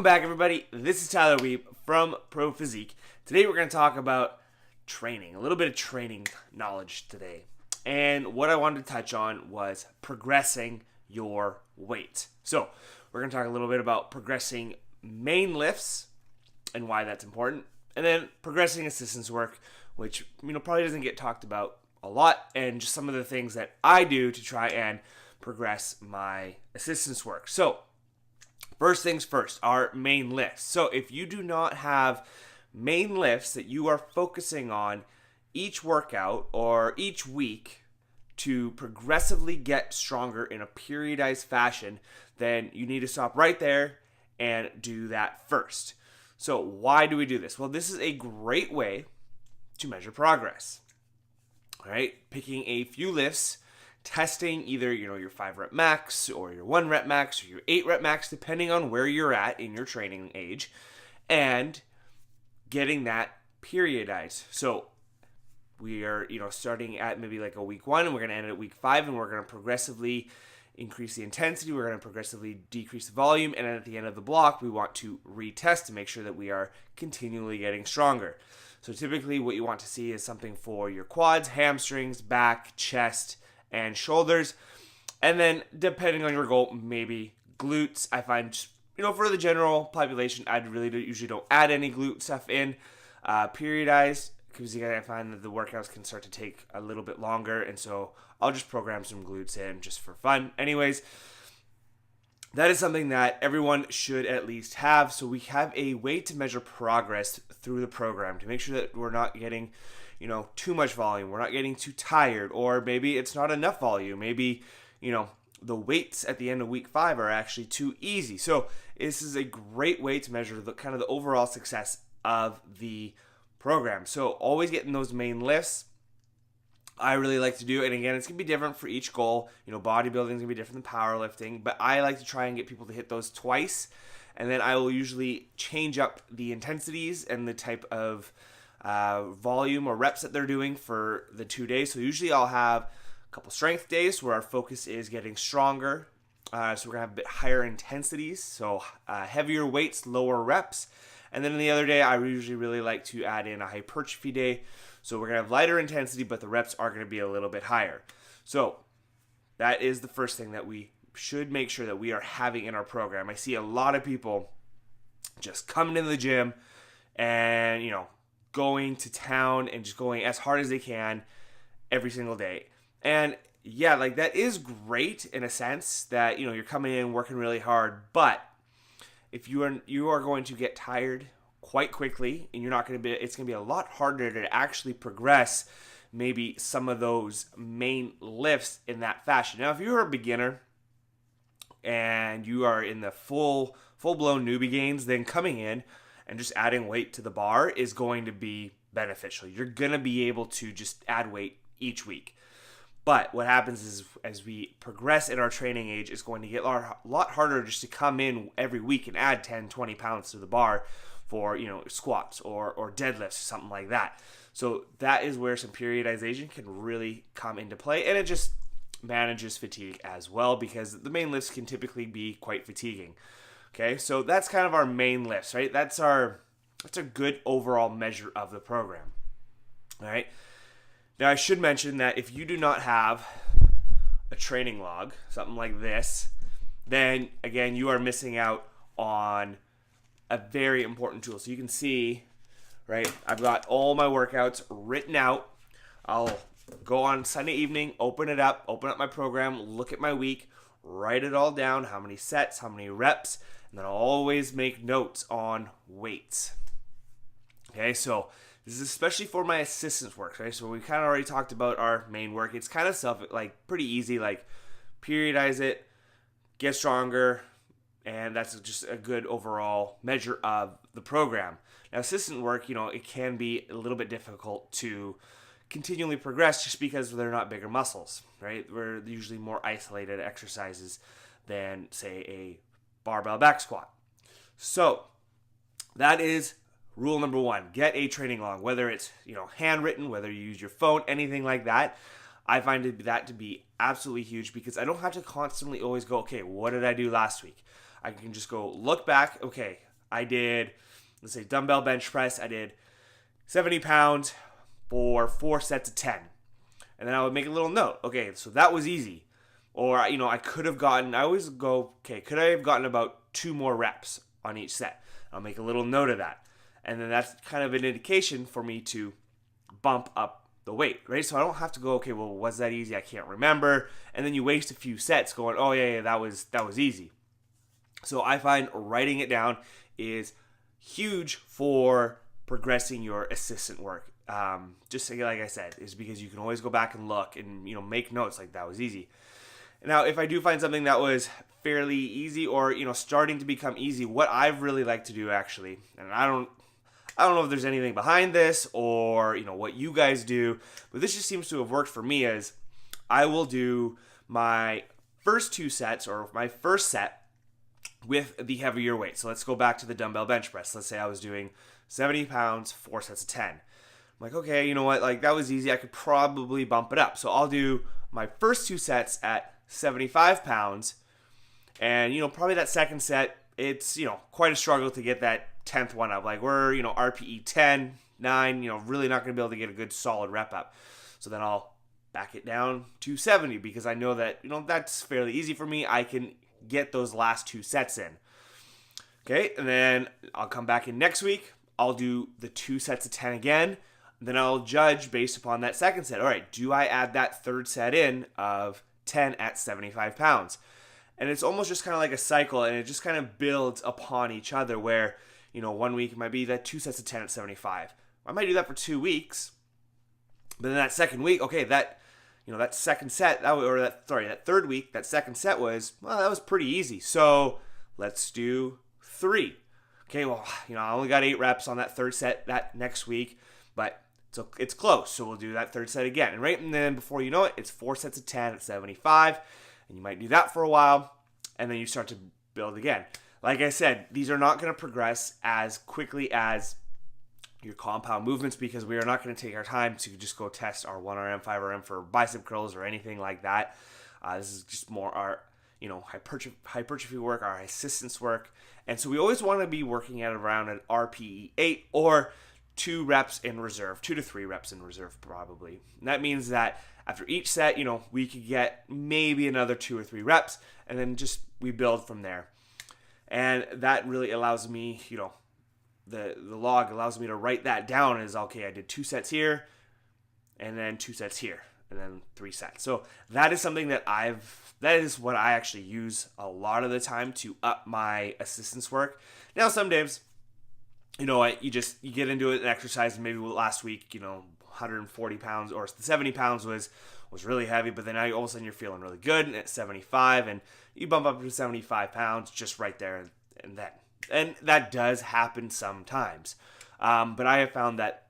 Welcome back, everybody. This is Tyler Weeb from Pro Physique. Today we're going to talk about training, a little bit of training knowledge today. And what I wanted to touch on was progressing your weight. So we're going to talk a little bit about progressing main lifts and why that's important, and then progressing assistance work, which probably doesn't get talked about a lot, and just some of the things that I do to try and progress my assistance work. So first things first, our main lifts. So if you do not have main lifts that you are focusing on each workout or each week to progressively get stronger in a periodized fashion, then you need to stop right there and do that first. So why do we do this? Well, this is a great way to measure progress. All right, picking a few lifts, testing either your 5 rep max or your 1 rep max or your 8 rep max, depending on where you're at in your training age, and getting that periodized. So we are starting at maybe like a week 1, and we're going to end at week 5, and we're going to progressively increase the intensity, we're going to progressively decrease the volume, and then at the end of the block we want to retest to make sure that we are continually getting stronger. So typically what you want to see is something for your quads, hamstrings, back, chest, and shoulders. And then depending on your goal, maybe glutes. I find, for the general population, usually don't add any glute stuff in periodized, because I find that the workouts can start to take a little bit longer, and so I'll just program some glutes in just for fun. Anyways, that is something that everyone should at least have, so we have a way to measure progress through the program to make sure that we're not getting too much volume, we're not getting too tired, or maybe it's not enough volume. Maybe, the weights at the end of week 5 are actually too easy. So this is a great way to measure the kind of the overall success of the program. So always getting those main lifts, I really like to do. And again, it's going to be different for each goal. Bodybuilding is going to be different than powerlifting, but I like to try and get people to hit those twice. And then I will usually change up the intensities and the type of volume or reps that they're doing for the 2 days. So usually I'll have a couple strength days where our focus is getting stronger. So we're going to have a bit higher intensities. So heavier weights, lower reps. And then the other day, I usually really like to add in a hypertrophy day. So we're going to have lighter intensity, but the reps are going to be a little bit higher. So that is the first thing that we should make sure that we are having in our program. I see a lot of people just coming into the gym and, going to town and just going as hard as they can every single day. And yeah, like that is great in a sense that, you're coming in working really hard, but if you are going to get tired quite quickly, and it's going to be a lot harder to actually progress maybe some of those main lifts in that fashion. Now, if you're a beginner and you are in the full-blown newbie gains, then coming in and just adding weight to the bar is going to be beneficial. You're going to be able to just add weight each week. But what happens is as we progress in our training age, it's going to get a lot harder just to come in every week and add 10, 20 pounds to the bar for, squats or deadlifts or something like that. So that is where some periodization can really come into play. And it just manages fatigue as well, because the main lifts can typically be quite fatiguing. Okay, so that's kind of our main lifts, right? That's a good overall measure of the program. All right. Now, I should mention that if you do not have a training log, something like this, then, again, you are missing out on a very important tool. So you can see, right, I've got all my workouts written out. I'll go on Sunday evening, open up my program, look at my week, write it all down, how many sets, how many reps, and then I'll always make notes on weights. Okay, so this is especially for my assistance work, right? So we kind of already talked about our main work. It's kind of pretty easy, like periodize it, get stronger, and that's just a good overall measure of the program. Now, assistant work, it can be a little bit difficult to continually progress just because they're not bigger muscles, right? We're usually more isolated exercises than, say, a barbell back squat. So that is rule number 1. Get a training log, whether it's handwritten, whether you use your phone, anything like that. I find that to be absolutely huge because I don't have to constantly always go, okay, what did I do last week? I can just go look back, okay, I did, let's say dumbbell bench press, I did 70 pounds for 4 sets of 10. And then I would make a little note. Okay, so that was easy. Or, I could have gotten, I always go, okay, could I have gotten about 2 more reps on each set? I'll make a little note of that. And then that's kind of an indication for me to bump up the weight, right? So I don't have to go, okay, well, was that easy? I can't remember. And then you waste a few sets going, oh, yeah, that was easy. So I find writing it down is huge for progressing your assistant work. Just like I said, is because you can always go back and look and, make notes like that was easy. Now, if I do find something that was fairly easy or, starting to become easy, what I really like to do actually, and I don't know if there's anything behind this or, what you guys do, but this just seems to have worked for me is I will do my first 2 sets or my first set with the heavier weight. So let's go back to the dumbbell bench press. Let's say I was doing 70 pounds, 4 sets of 10. I'm like, okay, you know what? Like that was easy. I could probably bump it up. So I'll do my first 2 sets at 75 pounds. And, probably that second set, it's, quite a struggle to get that 10th one up. Like we're, RPE 10, 9, really not going to be able to get a good solid rep up. So then I'll back it down to 70 because I know that, that's fairly easy for me. I can get those last 2 sets in. Okay, and then I'll come back in next week. I'll do the 2 sets of 10 again. Then I'll judge based upon that second set. All right, do I add that third set in of 10 at 75 pounds? And it's almost just kind of like a cycle, and it just kind of builds upon each other where, 1 week it might be that 2 sets of 10 at 75. I might do that for 2 weeks. But then that second week, okay, that second set, that third week, that second set was, well, that was pretty easy. So let's do 3. Okay, well, I only got 8 reps on that third set that next week, but it's close. So we'll do that third set again. And then before you know it, it's 4 sets of 10 at 75. And you might do that for a while, and then you start to build again. Like I said, these are not going to progress as quickly as your compound movements because we are not going to take our time to just go test our 1RM, 5RM for bicep curls or anything like that. This is just more our, hypertrophy work, our assistance work. And so we always want to be working at around an RPE 8 or 2 reps in reserve, 2 to 3 reps in reserve probably. And that means that after each set, we could get maybe another 2 or 3 reps, and then just we build from there. And that really allows me, the log allows me to write that down as, okay, I did 2 sets here, and then 2 sets here, and then 3 sets. So that is something that that is what I actually use a lot of the time to up my assistance work. Now, some days, you get into it and exercise, and maybe last week, 140 pounds or 70 pounds was really heavy, but then now all of a sudden you're feeling really good and at 75 and you bump up to 75 pounds just right there and then. And that does happen sometimes. But I have found that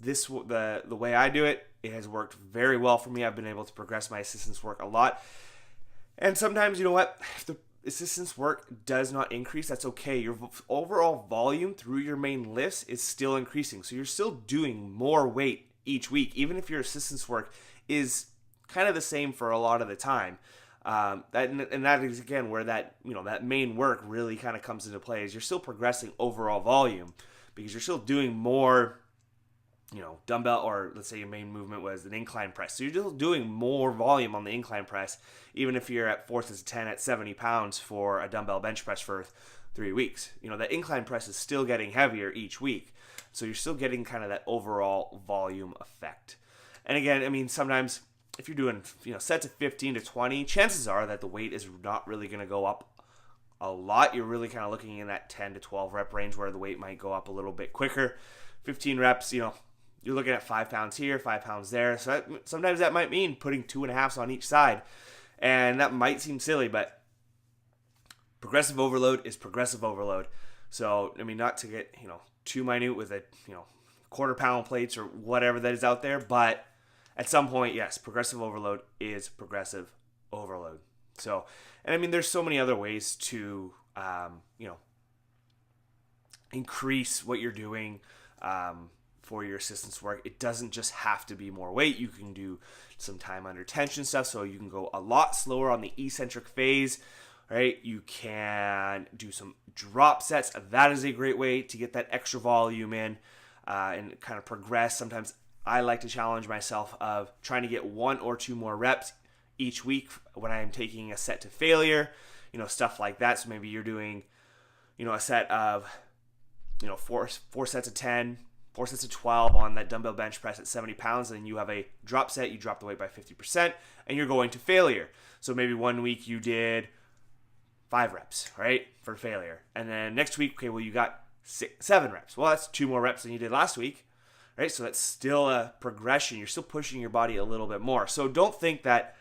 the way I do it, it has worked very well for me. I've been able to progress my assistance work a lot. And sometimes, if the assistance work does not increase, that's okay. Your overall volume through your main lifts is still increasing. So you're still doing more weight each week, even if your assistance work is kind of the same for a lot of the time. That is again where that main work really kind of comes into play, is you're still progressing overall volume because you're still doing more, dumbbell, or let's say your main movement was an incline press. So you're still doing more volume on the incline press, even if you're at 4 sets of 10 at 70 pounds for a dumbbell bench press for 3 weeks. That incline press is still getting heavier each week. So you're still getting kind of that overall volume effect. And again, sometimes if you're doing, sets of 15 to 20, chances are that the weight is not really going to go up a lot. You're really kind of looking in that 10 to 12 rep range where the weight might go up a little bit quicker. 15 reps, you're looking at 5 pounds here, 5 pounds there. So sometimes that might mean putting 2.5s on each side. And that might seem silly, but progressive overload is progressive overload. So, not to get, too minute with a, quarter pound plates or whatever that is out there, but at some point, yes, progressive overload is progressive overload. So, and there's so many other ways to, increase what you're doing for your assistance work. It doesn't just have to be more weight. You can do some time under tension stuff, so you can go a lot slower on the eccentric phase, right? You can do some drop sets. That is a great way to get that extra volume in and kind of progress. Sometimes I like to challenge myself of trying to get 1 or 2 more reps each week when I'm taking a set to failure, stuff like that. So maybe you're doing, a set of, four sets of 10, 4 sets of 12 on that dumbbell bench press at 70 pounds, and you have a drop set, you drop the weight by 50%, and you're going to failure. So maybe one week you did 5 reps, right, for failure. And then next week, okay, well, you got 7 reps. Well, that's 2 more reps than you did last week, right? So that's still a progression. You're still pushing your body a little bit more. So don't think that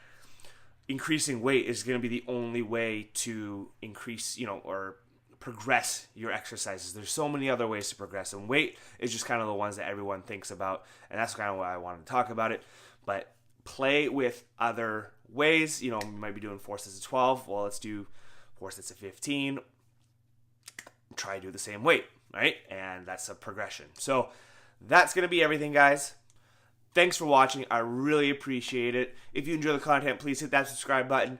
increasing weight is going to be the only way to increase, or progress your exercises. There's so many other ways to progress, and weight is just kind of the ones that everyone thinks about, and that's kind of why I wanted to talk about it. But play with other ways. You might be doing 4 sets of 12. Well, let's do 4 sets of 15. Try to do the same weight, right? And that's a progression. So that's going to be everything, guys. Thanks for watching. I really appreciate it. If you enjoy the content, please hit that subscribe button,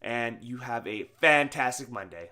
and you have a fantastic Monday.